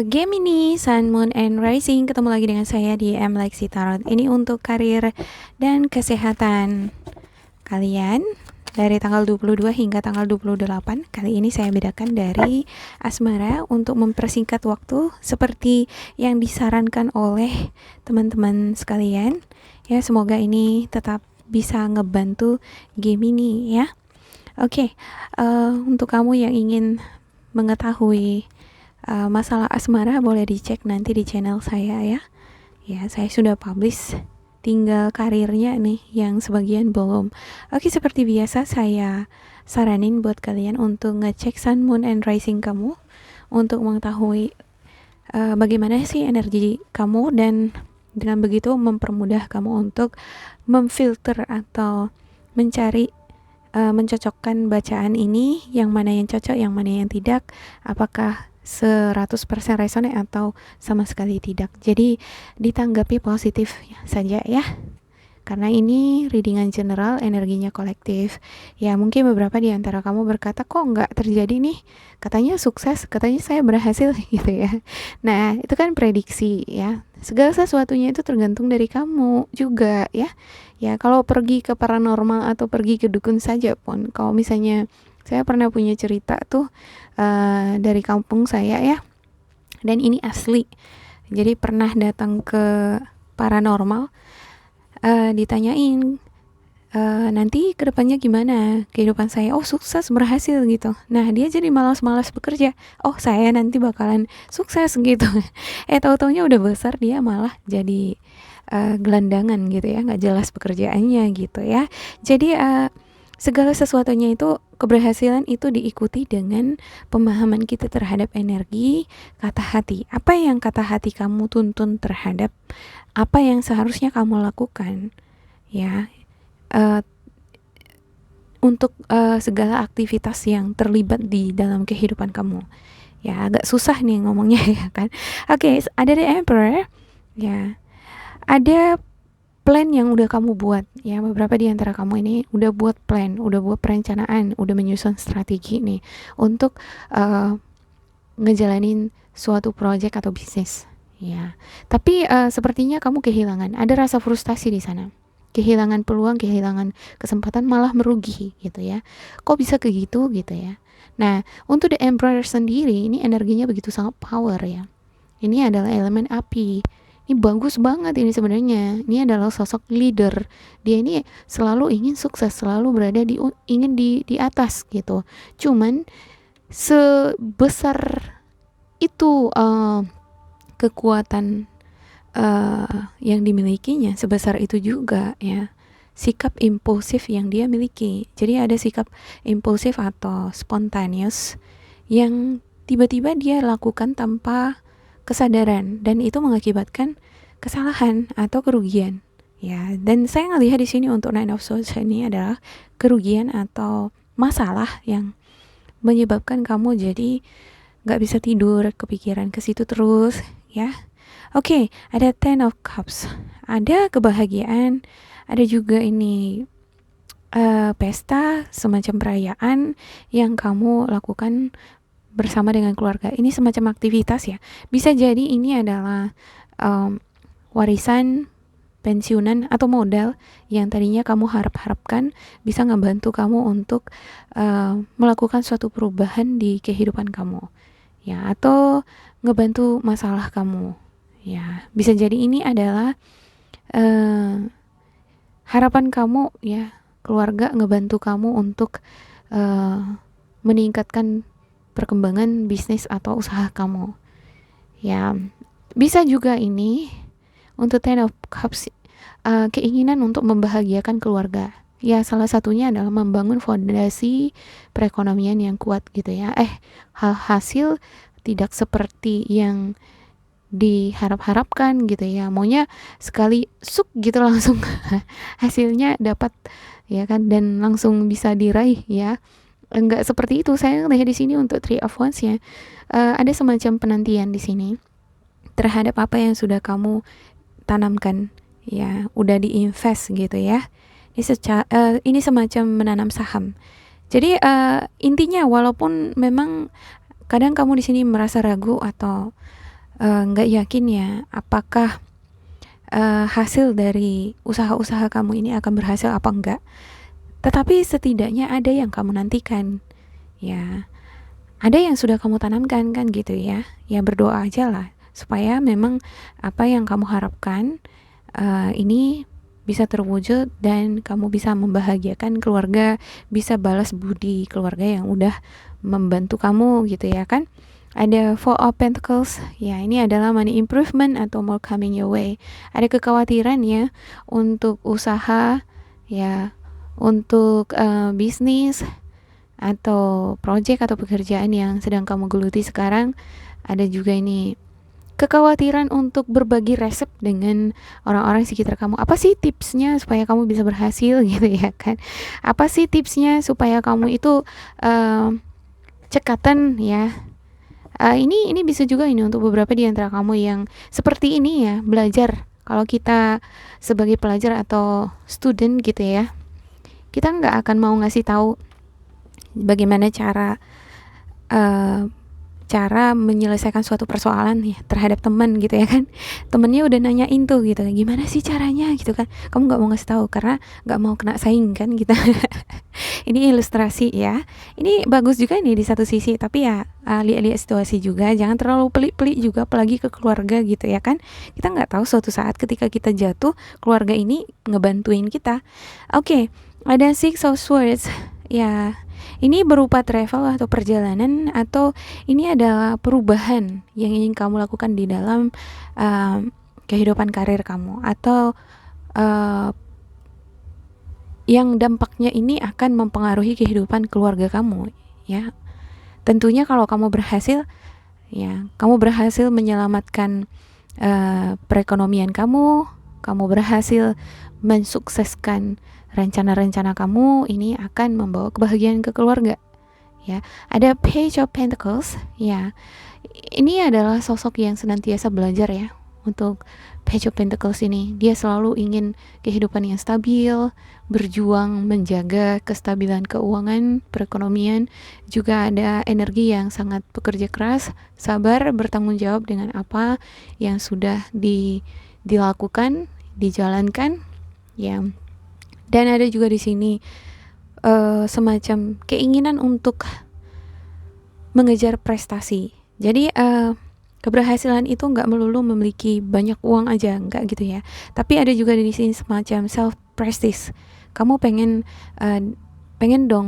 Gemini, Sun, Moon, and Rising. Ketemu lagi dengan saya di M. Lexi Tarot. Ini untuk karir dan kesehatan kalian dari tanggal 22 hingga tanggal 28. Kali ini saya bedakan dari asmara untuk mempersingkat waktu seperti yang disarankan oleh teman-teman sekalian. Ya, semoga ini tetap bisa ngebantu Gemini ya. Oke, untuk kamu yang ingin mengetahui masalah asmara boleh dicek nanti di channel saya ya. Ya, saya sudah publish, tinggal karirnya nih yang sebagian belum. Oke, seperti biasa saya saranin buat kalian untuk ngecek Sun, Moon, and Rising kamu untuk mengetahui bagaimana sih energi kamu, dan dengan begitu mempermudah kamu untuk memfilter atau mencari mencocokkan bacaan ini, yang mana yang cocok, yang mana yang tidak, apakah 100% resonate atau sama sekali tidak. Jadi ditanggapi positif saja ya, karena ini readingan general, energinya kolektif. Ya, mungkin beberapa di antara kamu berkata, kok nggak terjadi nih, katanya sukses, katanya saya berhasil gitu ya. Nah, itu kan prediksi ya, segala sesuatunya itu tergantung dari kamu juga ya. Ya, kalau pergi ke paranormal atau pergi ke dukun saja pun, kalau misalnya saya pernah punya cerita tuh dari kampung saya ya, dan ini asli. Jadi pernah datang ke paranormal, ditanyain nanti kedepannya gimana kehidupan saya. Oh, sukses, berhasil gitu. Nah, dia jadi malas-malas bekerja. Oh, saya nanti bakalan sukses gitu. Tahu-taunya udah besar dia malah jadi gelandangan gitu ya, nggak jelas pekerjaannya gitu ya. Jadi segala sesuatunya itu, keberhasilan itu diikuti dengan pemahaman kita terhadap energi kata hati. Apa yang kata hati kamu tuntun terhadap apa yang seharusnya kamu lakukan ya, untuk segala aktivitas yang terlibat di dalam kehidupan kamu. Ya, agak susah nih ngomongnya ya kan. Oke, ada The Emperor ya. Ada plan yang udah kamu buat ya, beberapa di antara kamu ini udah buat plan, udah buat perencanaan, udah menyusun strategi nih untuk ngejalanin suatu project atau bisnis ya. Tapi sepertinya kamu kehilangan, ada rasa frustasi di sana, kehilangan peluang, kehilangan kesempatan, malah merugi gitu ya. Kok bisa kayak gitu ya. Nah, untuk The Emperor sendiri ini energinya begitu sangat power ya. Ini adalah elemen api. Ini bagus banget ini sebenarnya. Ini adalah sosok leader. Dia ini selalu ingin sukses, selalu berada ingin di atas gitu. Cuman sebesar itu kekuatan yang dimilikinya, sebesar itu juga ya sikap impulsif yang dia miliki. Jadi ada sikap impulsif atau spontaneous yang tiba-tiba dia lakukan tanpa kesadaran, dan itu mengakibatkan kesalahan atau kerugian ya. Dan saya ngelihat di sini untuk Nine of Swords ini adalah kerugian atau masalah yang menyebabkan kamu jadi nggak bisa tidur, kepikiran ke situ terus ya. Oke, ada Ten of Cups, ada kebahagiaan, ada juga ini pesta, semacam perayaan yang kamu lakukan bersama dengan keluarga. Ini semacam aktivitas ya. Bisa jadi ini adalah warisan, pensiunan, atau modal yang tadinya kamu harapkan bisa ngebantu kamu untuk melakukan suatu perubahan di kehidupan kamu ya, atau ngebantu masalah kamu ya. Bisa jadi ini adalah harapan kamu ya, keluarga ngebantu kamu untuk meningkatkan perkembangan bisnis atau usaha kamu ya. Bisa juga ini untuk Ten of Cups, keinginan untuk membahagiakan keluarga ya. Salah satunya adalah membangun fondasi perekonomian yang kuat gitu ya. Hasil tidak seperti yang diharap-harapkan gitu ya, maunya sekali suk gitu langsung hasilnya dapat ya kan, dan langsung bisa diraih ya. Enggak seperti itu. Saya lihat di sini untuk Three of Wands ya, ada semacam penantian di sini terhadap apa yang sudah kamu tanamkan ya, udah diinvest gitu ya. Ini semacam menanam saham. Jadi intinya walaupun memang kadang kamu di sini merasa ragu atau nggak yakin ya apakah hasil dari usaha-usaha kamu ini akan berhasil apa enggak. Tetapi setidaknya ada yang kamu nantikan, ya. Ada yang sudah kamu tanamkan kan gitu ya. Ya berdoa aja lah supaya memang apa yang kamu harapkan ini bisa terwujud dan kamu bisa membahagiakan keluarga, bisa balas budi keluarga yang udah membantu kamu gitu ya kan. Ada Four of Pentacles, ya ini adalah money improvement atau more coming your way. Ada kekhawatiran ya untuk usaha, ya untuk bisnis atau project atau pekerjaan yang sedang kamu geluti sekarang. Ada juga ini kekhawatiran untuk berbagi resep dengan orang-orang sekitar kamu. Apa sih tipsnya supaya kamu bisa berhasil gitu ya kan? Apa sih tipsnya supaya kamu itu cekatan ya? Ini bisa juga ini untuk beberapa di antara kamu yang seperti ini ya, belajar. Kalau kita sebagai pelajar atau student gitu ya, kita nggak akan mau ngasih tahu bagaimana cara menyelesaikan suatu persoalan ya terhadap teman gitu ya kan. Temennya udah nanyain tuh gitu, gimana sih caranya gitu kan, kamu nggak mau ngasih tahu karena nggak mau kena saing kan gitu. Ini ilustrasi ya, ini bagus juga nih di satu sisi, tapi ya lihat-lihat situasi juga, jangan terlalu pelik-pelik juga apalagi ke keluarga gitu ya kan. Kita nggak tahu suatu saat ketika kita jatuh keluarga ini ngebantuin kita. Oke, ada Six of Swords ya. Ini berupa travel atau perjalanan, atau ini adalah perubahan yang ingin kamu lakukan di dalam kehidupan karir kamu, atau yang dampaknya ini akan mempengaruhi kehidupan keluarga kamu ya. Tentunya kalau kamu berhasil ya, kamu berhasil menyelamatkan perekonomian kamu berhasil mensukseskan rencana-rencana kamu, ini akan membawa kebahagiaan ke keluarga ya. Ada Page of Pentacles ya, ini adalah sosok yang senantiasa belajar ya. Untuk Page of Pentacles ini, dia selalu ingin kehidupan yang stabil, berjuang menjaga kestabilan keuangan, perekonomian. Juga ada energi yang sangat bekerja keras, sabar, bertanggung jawab dengan apa yang sudah dilakukan, dijalankan ya. Dan ada juga di sini semacam keinginan untuk mengejar prestasi. Jadi keberhasilan itu nggak melulu memiliki banyak uang aja, nggak gitu ya. Tapi ada juga di sini semacam self prestige. Kamu pengen dong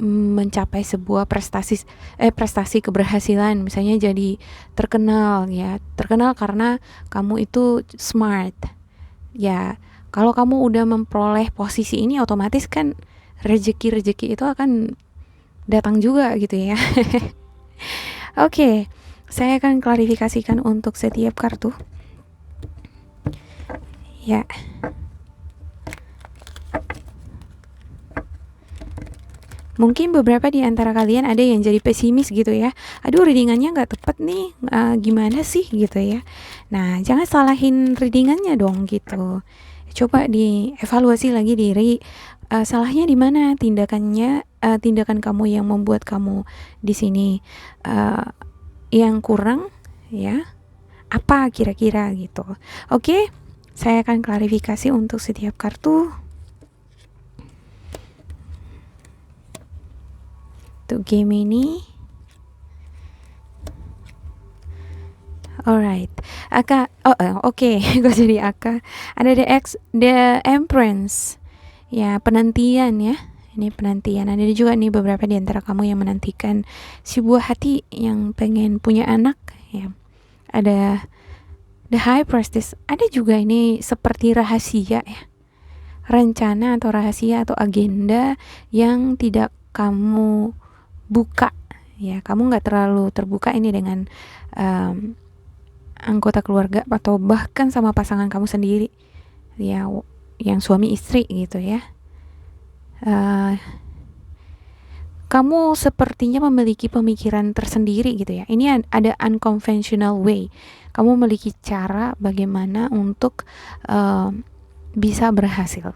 mencapai sebuah prestasi keberhasilan, misalnya jadi terkenal ya. Terkenal karena kamu itu smart. Ya, kalau kamu udah memperoleh posisi ini, otomatis kan rezeki itu akan datang juga gitu ya. Oke, saya akan klarifikasikan untuk setiap kartu. Ya. Mungkin beberapa di antara kalian ada yang jadi pesimis gitu ya. Aduh, readingannya nggak tepat nih. Gimana sih gitu ya. Nah, jangan salahin readingannya dong gitu. Coba dievaluasi lagi diri. Salahnya di mana? Tindakan kamu yang membuat kamu di sini yang kurang ya. Apa kira-kira gitu. Oke, saya akan klarifikasi untuk setiap kartu. Untuk game ini, alright, Aka, oke. Gue jadi Aka. Ada the Empress, ya penantian ya. Ini penantian. Ada juga nih beberapa di antara kamu yang menantikan si buah hati yang pengen punya anak, ya. Ada the High Priestess. Ada juga ini seperti rahasia ya, rencana atau rahasia atau agenda yang tidak kamu buka ya. Kamu nggak terlalu terbuka ini dengan anggota keluarga atau bahkan sama pasangan kamu sendiri ya, yang suami istri gitu ya. Kamu sepertinya memiliki pemikiran tersendiri gitu ya. Ini ada unconventional way. Kamu memiliki cara bagaimana untuk bisa berhasil.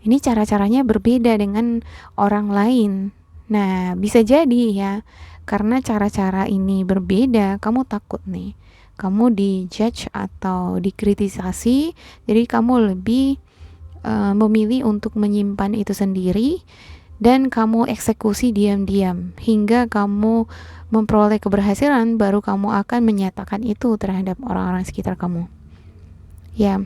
Ini cara-caranya berbeda dengan orang lain. Nah, bisa jadi ya, karena cara-cara ini berbeda, kamu takut nih, kamu dijudge atau dikritisasi, jadi kamu lebih memilih untuk menyimpan itu sendiri dan kamu eksekusi diam-diam hingga kamu memperoleh keberhasilan, baru kamu akan menyatakan itu terhadap orang-orang sekitar kamu. Ya,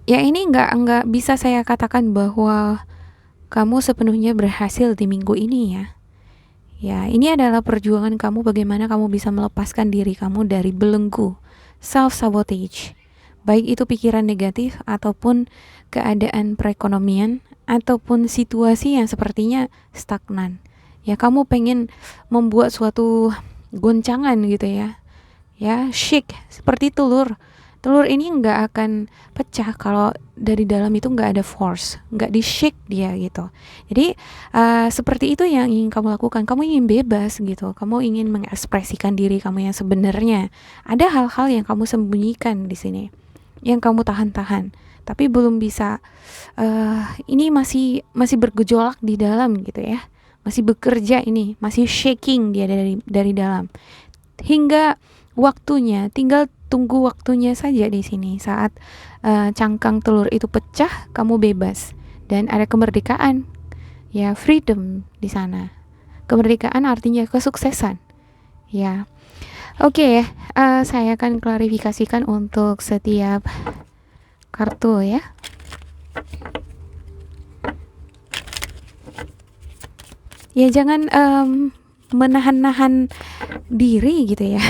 ini nggak bisa saya katakan bahwa kamu sepenuhnya berhasil di minggu ini ya. Ya, ini adalah perjuangan kamu, bagaimana kamu bisa melepaskan diri kamu dari belenggu self-sabotage. Baik itu pikiran negatif ataupun keadaan perekonomian ataupun situasi yang sepertinya stagnan. Ya, kamu pengen membuat suatu goncangan gitu ya. Ya, shake seperti telur. Telur ini nggak akan pecah kalau dari dalam itu nggak ada force, nggak di shake dia gitu. Jadi seperti itu yang ingin kamu lakukan. Kamu ingin bebas gitu. Kamu ingin mengekspresikan diri kamu yang sebenarnya. Ada hal-hal yang kamu sembunyikan di sini, yang kamu tahan-tahan, tapi belum bisa. Ini masih bergejolak di dalam gitu ya. Masih bekerja ini, masih shaking dia dari dalam. Hingga waktunya, tinggal tunggu waktunya saja di sini. Saat cangkang telur itu pecah, kamu bebas dan ada kemerdekaan. Ya, freedom di sana. Kemerdekaan artinya kesuksesan. Ya. Oke, saya akan klarifikasikan untuk setiap kartu ya. Ya, jangan menahan-nahan diri gitu ya.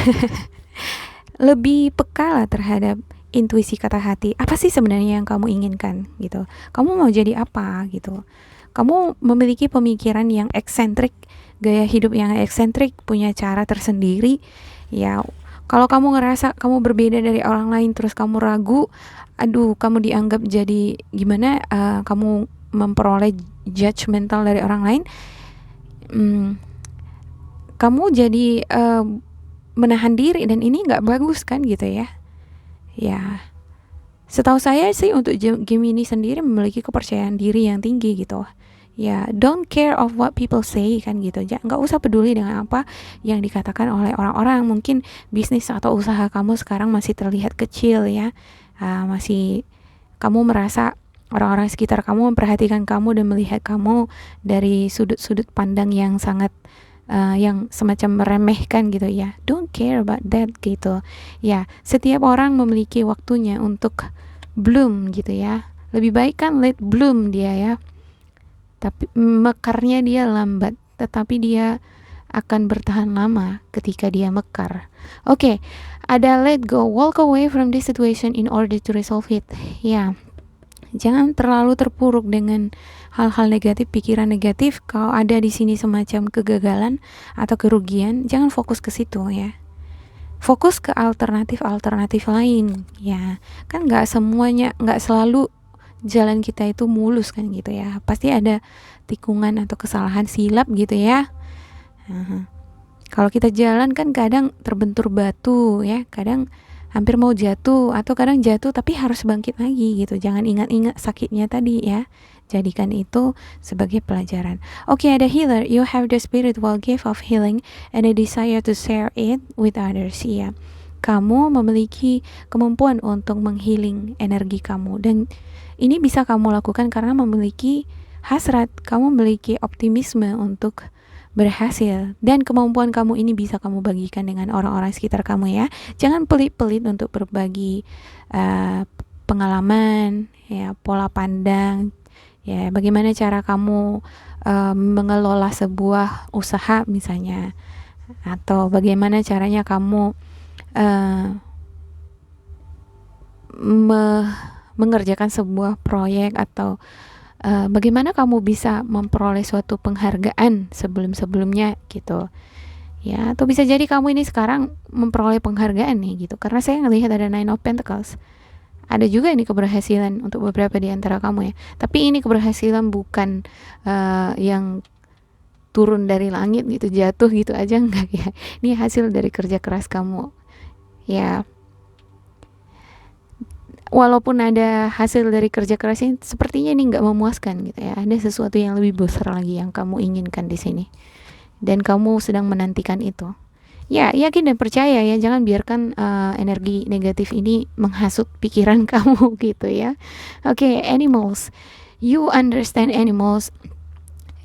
Lebih peka lah terhadap intuisi kata hati. Apa sih sebenarnya yang kamu inginkan gitu? Kamu mau jadi apa gitu? Kamu memiliki pemikiran yang eksentrik, gaya hidup yang eksentrik, punya cara tersendiri. Ya, kalau kamu ngerasa kamu berbeda dari orang lain, terus kamu ragu, aduh, kamu dianggap jadi gimana? Kamu memperoleh judgmental dari orang lain. Kamu jadi menahan diri, dan ini nggak bagus kan gitu ya. Ya, setahu saya sih untuk Gemini sendiri memiliki kepercayaan diri yang tinggi gitu. Ya, don't care of what people say kan gitu. Nggak usah peduli dengan apa yang dikatakan oleh orang-orang. Mungkin bisnis atau usaha kamu sekarang masih terlihat kecil ya. Masih kamu merasa orang-orang sekitar kamu memperhatikan kamu dan melihat kamu dari sudut-sudut pandang yang sangat yang semacam meremehkan gitu ya. Don't care about that gitu. Ya, setiap orang memiliki waktunya untuk bloom gitu ya. Lebih baik kan let bloom dia ya. Tapi mekarnya dia lambat, tetapi dia akan bertahan lama ketika dia mekar. Oke, ada let go, walk away from this situation in order to resolve it. Ya, jangan terlalu terpuruk dengan hal-hal negatif, pikiran negatif. Kalau ada di sini semacam kegagalan atau kerugian, jangan fokus ke situ ya. Fokus ke alternatif lain ya. Kan nggak selalu jalan kita itu mulus kan gitu ya. Pasti ada tikungan atau kesalahan silap gitu ya. Kalau kita jalan kan kadang terbentur batu ya, kadang hampir mau jatuh, atau kadang jatuh tapi harus bangkit lagi gitu. Jangan ingat-ingat sakitnya tadi ya. Jadikan itu sebagai pelajaran. Oke, ada healer. You have the spiritual gift of healing and a desire to share it with others. Ya, kamu memiliki kemampuan untuk menghealing energi kamu, dan ini bisa kamu lakukan karena memiliki hasrat. Kamu memiliki optimisme untuk berhasil, dan kemampuan kamu ini bisa kamu bagikan dengan orang-orang sekitar kamu ya. Jangan pelit-pelit untuk berbagi pengalaman ya, pola pandang ya, bagaimana cara kamu mengelola sebuah usaha misalnya, atau bagaimana caranya kamu mengerjakan sebuah proyek, atau bagaimana kamu bisa memperoleh suatu penghargaan sebelum-sebelumnya gitu ya. Atau bisa jadi kamu ini sekarang memperoleh penghargaan nih gitu, karena saya ngelihat ada Nine of Pentacles. Ada juga ini keberhasilan untuk beberapa di antara kamu ya. Tapi ini keberhasilan bukan yang turun dari langit gitu, jatuh gitu aja, enggak ya. Ini hasil dari kerja keras kamu ya. walaupun ada hasil dari kerja kerasnya, sepertinya ini nggak memuaskan gitu ya. Ada sesuatu yang lebih besar lagi yang kamu inginkan di sini, dan kamu sedang menantikan itu. Ya, yakin dan percaya ya, jangan biarkan energi negatif ini menghasut pikiran kamu gitu ya. Oke, animals. You understand animals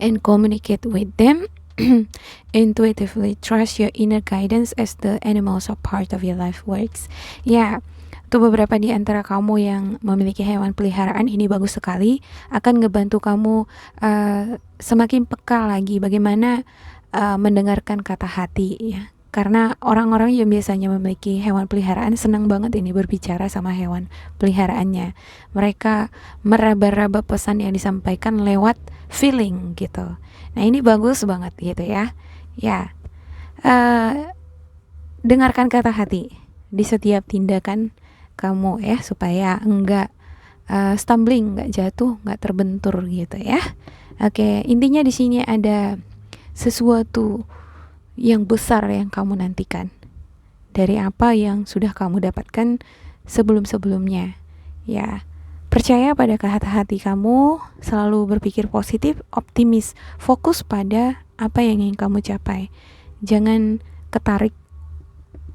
and communicate with them intuitively. Trust your inner guidance as the animals are part of your life works. Ya, untuk beberapa di antara kamu yang memiliki hewan peliharaan, ini bagus sekali, akan ngebantu kamu semakin peka lagi bagaimana mendengarkan kata hati ya. Karena orang-orang yang biasanya memiliki hewan peliharaan senang banget ini berbicara sama hewan peliharaannya. Mereka meraba-raba pesan yang disampaikan lewat feeling gitu. Nah, ini bagus banget gitu ya. Ya, dengarkan kata hati di setiap tindakan kamu ya, supaya enggak stumbling, enggak jatuh, enggak terbentur gitu ya. Oke, intinya di sini ada sesuatu yang besar yang kamu nantikan dari apa yang sudah kamu dapatkan sebelum-sebelumnya. Ya, percaya pada kata hati kamu, selalu berpikir positif, optimis, fokus pada apa yang ingin kamu capai. Jangan ketarik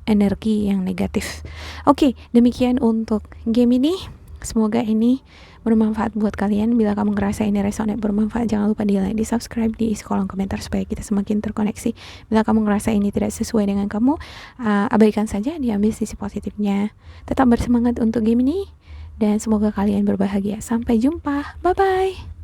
energi yang negatif. Oke, demikian untuk game ini. Semoga ini bermanfaat buat kalian. Bila kamu ngerasa ini resonate bermanfaat, jangan lupa di like, di subscribe, di isi kolom komentar supaya kita semakin terkoneksi. Bila kamu ngerasa ini tidak sesuai dengan kamu, abaikan saja, diambil sisi positifnya. Tetap bersemangat untuk game ini, dan semoga kalian berbahagia. Sampai jumpa, bye bye.